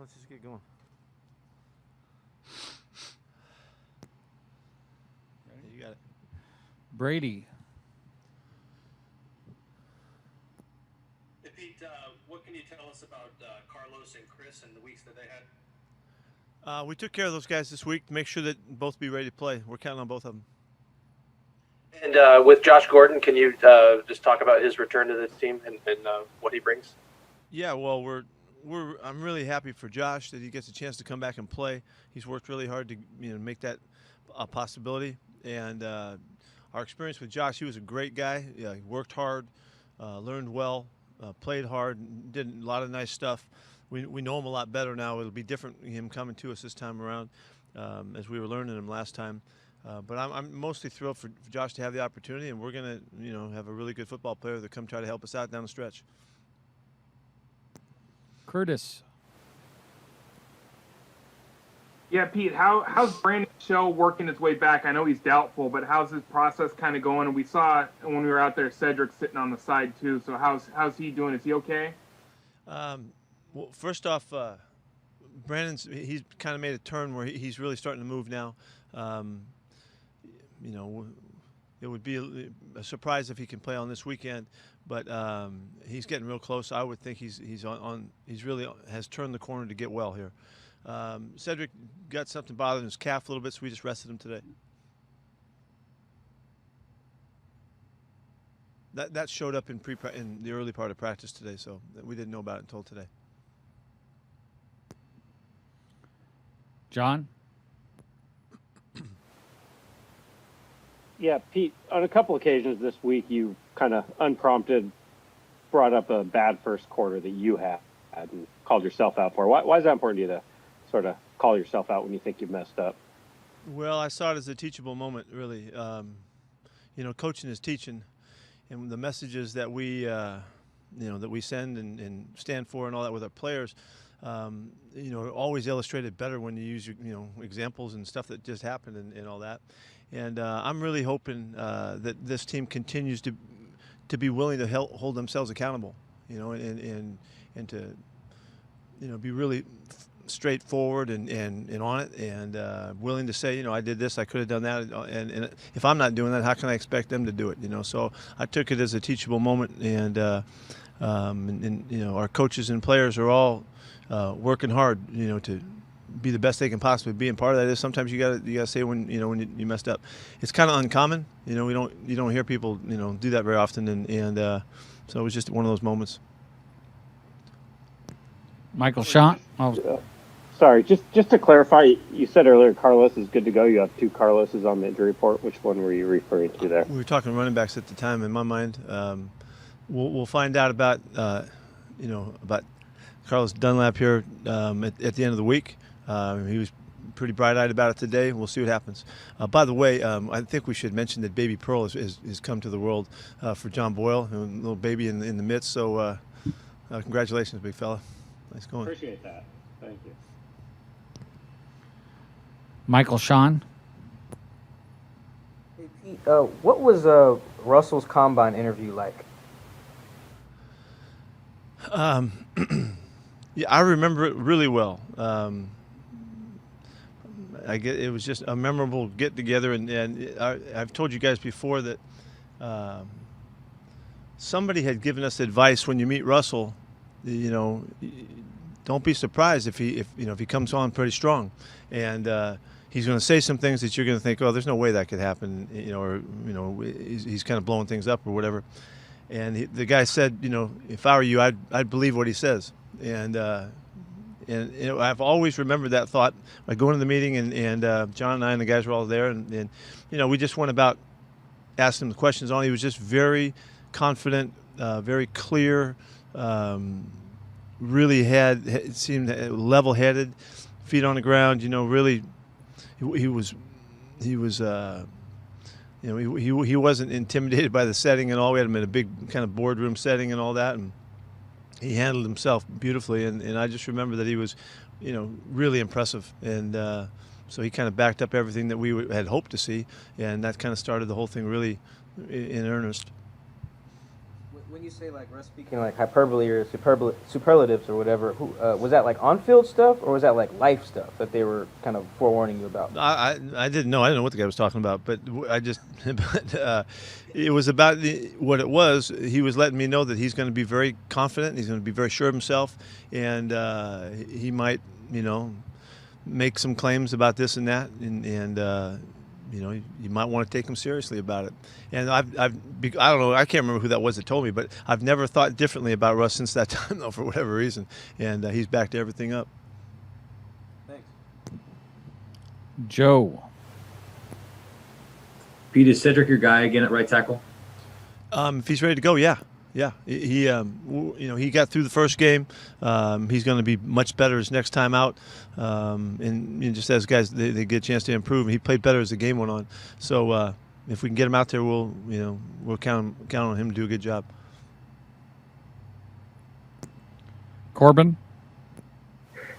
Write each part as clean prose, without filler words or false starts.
let's just get going. You got it. Brady. Hey, Pete, what can you tell us about Carlos and Chris and the weeks that they had? We took care of those guys this week to make sure that both be ready to play. We're counting on both of them. And with Josh Gordon, can you just talk about his return to this team and what he brings? Yeah, well, I'm really happy for Josh that he gets a chance to come back and play. He's worked really hard to make that a possibility. And our experience with Josh, he was a great guy. Yeah, he worked hard, learned well, played hard, did a lot of nice stuff. We know him a lot better now. It'll be different him coming to us this time around, as we were learning him last time. But I'm mostly thrilled for Josh to have the opportunity, and we're going to have a really good football player that come try to help us out down the stretch. Curtis. Yeah, Pete, how's Brandon Shell working his way back? I know he's doubtful, but how's his process kind of going? And we saw when we were out there, Cedric sitting on the side too. So how's he doing? Is he okay? Well, first off, he's kind of made a turn where he's really starting to move now. It would be a surprise if he can play on this weekend, but he's getting real close. I would think he's really has turned the corner to get well here. Cedric got something bothering his calf a little bit, so we just rested him today. That showed up in the early part of practice today, so we didn't know about it until today. John? Yeah, Pete, on a couple occasions this week, you kind of unprompted brought up a bad first quarter that you had and called yourself out for. Why is that important to you to sort of call yourself out when you think you've messed up? Well, I saw it as a teachable moment, really. Coaching is teaching, and the messages that we send and stand for and all that with our players, are always illustrated better when you use your, examples and stuff that just happened and all that. And I'm really hoping that this team continues to be willing to hold themselves accountable, and to, be really straightforward and on it, and willing to say, I did this, I could have done that, and if I'm not doing that, how can I expect them to do it? So I took it as a teachable moment, and our coaches and players are all working hard, to be the best they can possibly be, and part of that is sometimes you gotta say when you messed up. It's kind of uncommon, you don't hear people do that very often, and so it was just one of those moments. Michael Sean. Sorry, just to clarify, you said earlier Carlos is good to go. You have two Carloses on the injury report. Which one were you referring to there? We were talking running backs at the time. In my mind, we'll find out about about Carlos Dunlap here at the end of the week. He was pretty bright-eyed about it today. We'll see what happens. By the way, I think we should mention that baby Pearl has come to the world for John Boyle, a little baby in the midst. So congratulations, big fella. Nice going. Appreciate that. Thank you. Michael Sean. Hey, Pete, what was Russell's combine interview like? Yeah, I remember it really well. It was just a memorable get together, and I've told you guys before that somebody had given us advice when you meet Russell. Don't be surprised if he comes on pretty strong, and he's going to say some things that you're going to think, oh, there's no way that could happen, he's kind of blowing things up or whatever. And the guy said, if I were you, I'd believe what he says. And I've always remembered that thought. I go into the meeting, and John and I and the guys were all there, and we just went about asking him the questions on. He was just very confident, very clear. Really seemed level-headed, feet on the ground. Really, he wasn't intimidated by the setting and all. We had him in a big kind of boardroom setting and all that, and he handled himself beautifully. And I just remember that he was, really impressive. And so he kind of backed up everything that we had hoped to see, and that kind of started the whole thing really in earnest. When you say like Russ speaking like hyperbole or superlatives or whatever, was that like on-field stuff or was that like life stuff that they were kind of forewarning you about? I didn't know. I didn't know what the guy was talking about, but I just, but, it was about what it was. He was letting me know that he's going to be very confident. He's going to be very sure of himself, and he might, make some claims about this and that, and you might want to take him seriously about it. And I don't know, I can't remember who that was that told me, but I've never thought differently about Russ since that time, though, for whatever reason. And he's backed everything up. Thanks. Joe. Pete, is Cedric your guy again at right tackle? If he's ready to go, yeah. He he got through the first game. He's going to be much better his next time out. And just as guys, they get a chance to improve. He played better as the game went on. So if we can get him out there, we'll count on him to do a good job. Corbin.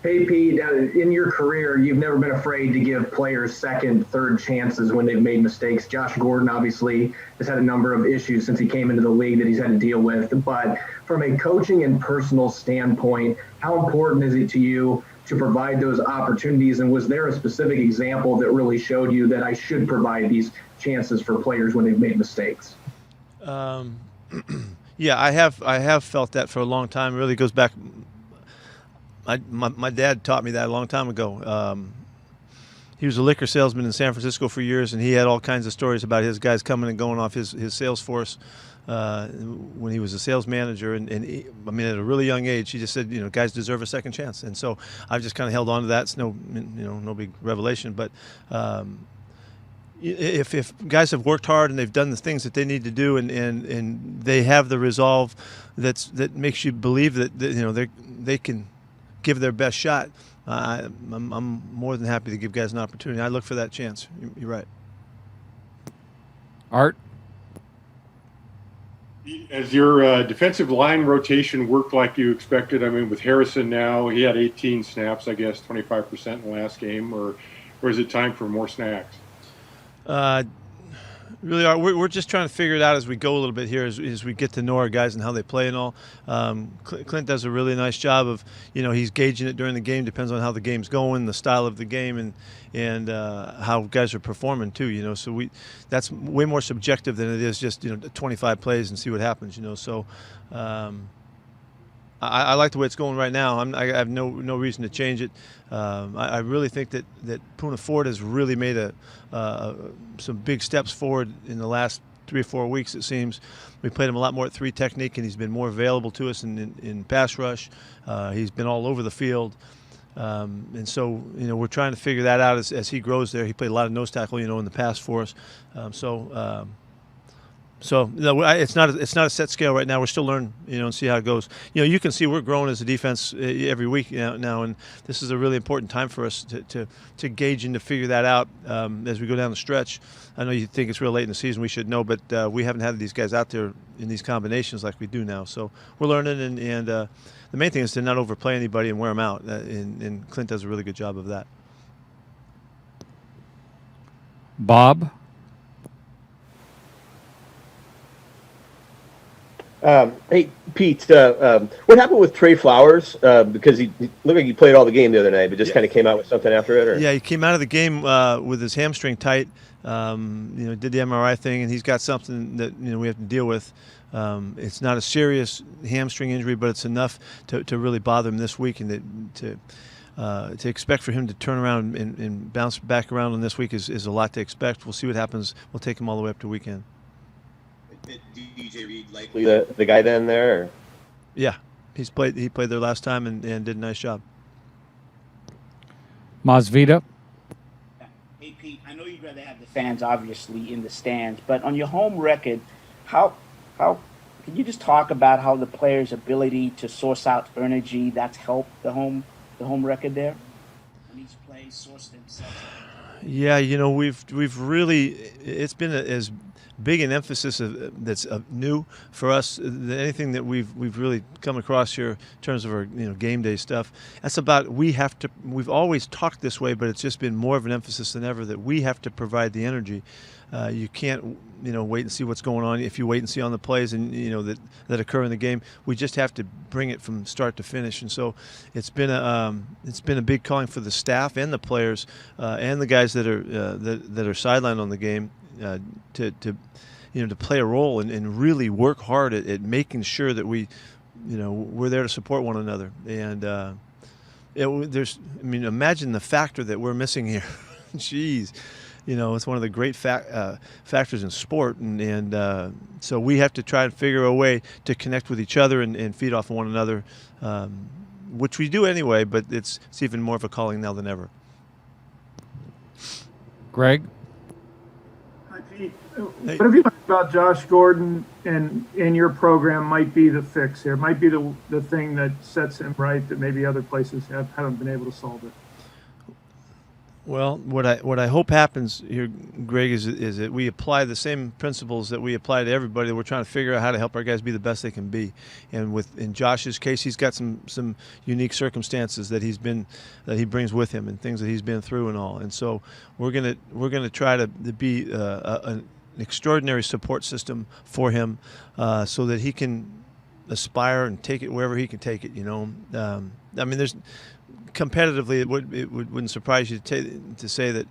Hey, Pete, in your career, you've never been afraid to give players second, third chances when they've made mistakes. Josh Gordon, obviously, has had a number of issues since he came into the league that he's had to deal with. But from a coaching and personal standpoint, how important is it to you to provide those opportunities? And was there a specific example that really showed you that I should provide these chances for players when they've made mistakes? Yeah, I have felt that for a long time. It really goes back. My dad taught me that a long time ago. He was a liquor salesman in San Francisco for years, and he had all kinds of stories about his guys coming and going off his sales force when he was a sales manager. And at a really young age, he just said, guys deserve a second chance. And so I've just kind of held on to that. It's no big revelation, but if guys have worked hard and they've done the things that they need to do, and they have the resolve that makes you believe that they can give their best shot, I'm more than happy to give guys an opportunity. I look for that chance. You're right. Art. As your defensive line rotation worked like you expected? I mean, with Harrison now, he had 18 snaps, I guess, 25% in the last game, or is it time for more snacks? Really are. We're just trying to figure it out as we go a little bit here, as we get to know our guys and how they play and all. Clint does a really nice job of, he's gauging it during the game. Depends on how the game's going, the style of the game, and how guys are performing too. So that's way more subjective than it is just 25 plays and see what happens. So. I like the way it's going right now. I have no reason to change it. I really think that Poona Ford has really made some big steps forward in the last 3 or 4 weeks, it seems. We played him a lot more at 3 technique, and he's been more available to us in pass rush. He's been all over the field. And so, we're trying to figure that out as he grows there. He played a lot of nose tackle, in the past for us. So it's not a set scale right now. We're still learning, and see how it goes. You can see we're growing as a defense every week now, and this is a really important time for us to gauge and to figure that out as we go down the stretch. I know you think it's real late in the season, we should know, but we haven't had these guys out there in these combinations like we do now. So we're learning, and the main thing is to not overplay anybody and wear them out, and Clint does a really good job of that. Bob. Hey, Pete, what happened with Trey Flowers? Because he looked like he played all the game the other night, but just kind of came out with something after it? Or? Yeah, he came out of the game with his hamstring tight, did the MRI thing, and he's got something that we have to deal with. It's not a serious hamstring injury, but it's enough to really bother him this week, and to expect for him to turn around and bounce back around on this week is a lot to expect. We'll see what happens. We'll take him all the way up to weekend. DJ Reed likely the guy then there? Or? Yeah, he played there last time and did a nice job. Masvita. Hey Pete, I know you'd rather have the fans obviously in the stands, but on your home record, how can you just talk about how the players' ability to source out energy that's helped the home record there? When each play source themselves. Yeah, we've really, it's been as big an emphasis that's new for us. Anything that we've really come across here in terms of our game day stuff, that's about we've always talked this way, but it's just been more of an emphasis than ever that we have to provide the energy. You can't wait and see what's going on. If you wait and see on the plays and that occur in the game, we just have to bring it from start to finish. And so it's been a big calling for the staff and the players and the guys that are sidelined on the game to play a role and really work hard at making sure that we're there to support one another. And imagine the factor that we're missing here. Jeez. It's one of the great factors in sport, and so we have to try and figure a way to connect with each other and feed off of one another, which we do anyway, but it's even more of a calling now than ever. Greg? Hi, Pete. What have you learned about Josh Gordon and in your program might be the fix here, might be the thing that sets him right that maybe other places haven't been able to solve it? Well, what I hope happens here, Greg, is that we apply the same principles that we apply to everybody. We're trying to figure out how to help our guys be the best they can be. And in Josh's case, he's got some unique circumstances that he brings with him and things that he's been through and all. And so we're gonna try to be an extraordinary support system for him, so that he can aspire and take it wherever he can take it. There's competitively, it wouldn't surprise you to say that,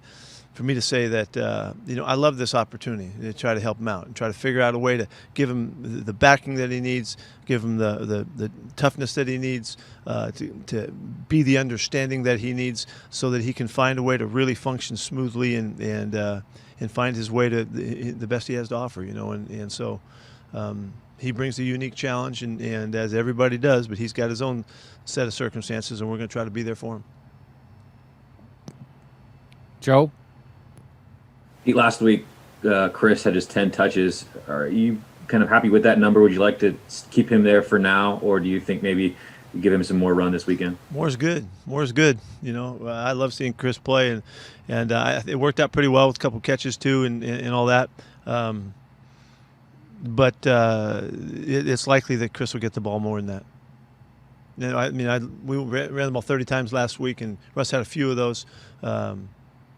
for me to say that, I love this opportunity to try to help him out and try to figure out a way to give him the backing that he needs, give him the toughness that he needs, to be the understanding that he needs, so that he can find a way to really function smoothly and find his way to the best he has to offer. And so. He brings a unique challenge, and as everybody does, but he's got his own set of circumstances, and we're going to try to be there for him. Joe? Pete, last week, Chris had his 10 touches. Are you kind of happy with that number? Would you like to keep him there for now, or do you think maybe you give him some more run this weekend? More is good. I love seeing Chris play, and it worked out pretty well with a couple catches too, and all that. But it's likely that Chris will get the ball more than that. We ran the ball 30 times last week, and Russ had a few of those.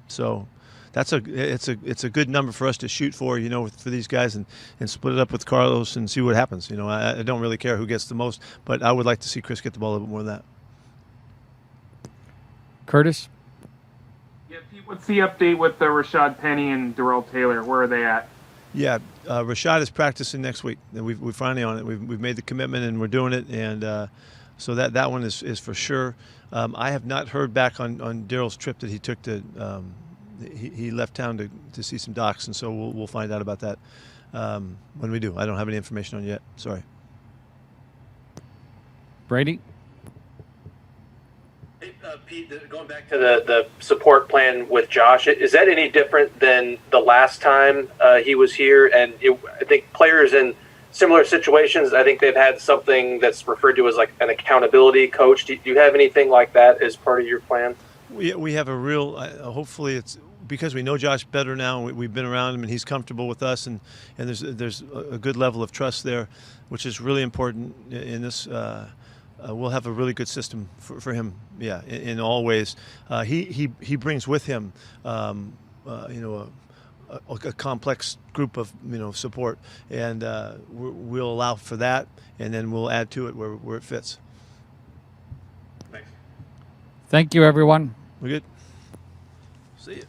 So it's a good number for us to shoot for, for these guys, and split it up with Carlos and see what happens. I don't really care who gets the most, but I would like to see Chris get the ball a little bit more than that. Curtis? Yeah, Pete, what's the update with Rashad Penny and Darrell Taylor? Where are they at? Yeah, Rashad is practicing next week. We're finally on it. We've made the commitment and we're doing it, and so that one is for sure. I have not heard back on Darrell's trip that he took to. He left town to see some docs, and so we'll find out about that when we do. I don't have any information on it yet. Sorry. Brady? Pete, going back to the support plan with Josh, is that any different than the last time he was here? And I think players in similar situations, I think they've had something that's referred to as like an accountability coach. Do you have anything like that as part of your plan? We have a real, hopefully it's because we know Josh better now. We've been around him and he's comfortable with us, and there's a good level of trust there, which is really important in this. We'll have a really good system for him, in all ways. He brings with him, a complex group of support, and we'll allow for that, and then we'll add to it where it fits. Thanks. Thank you, everyone. We're good. See you.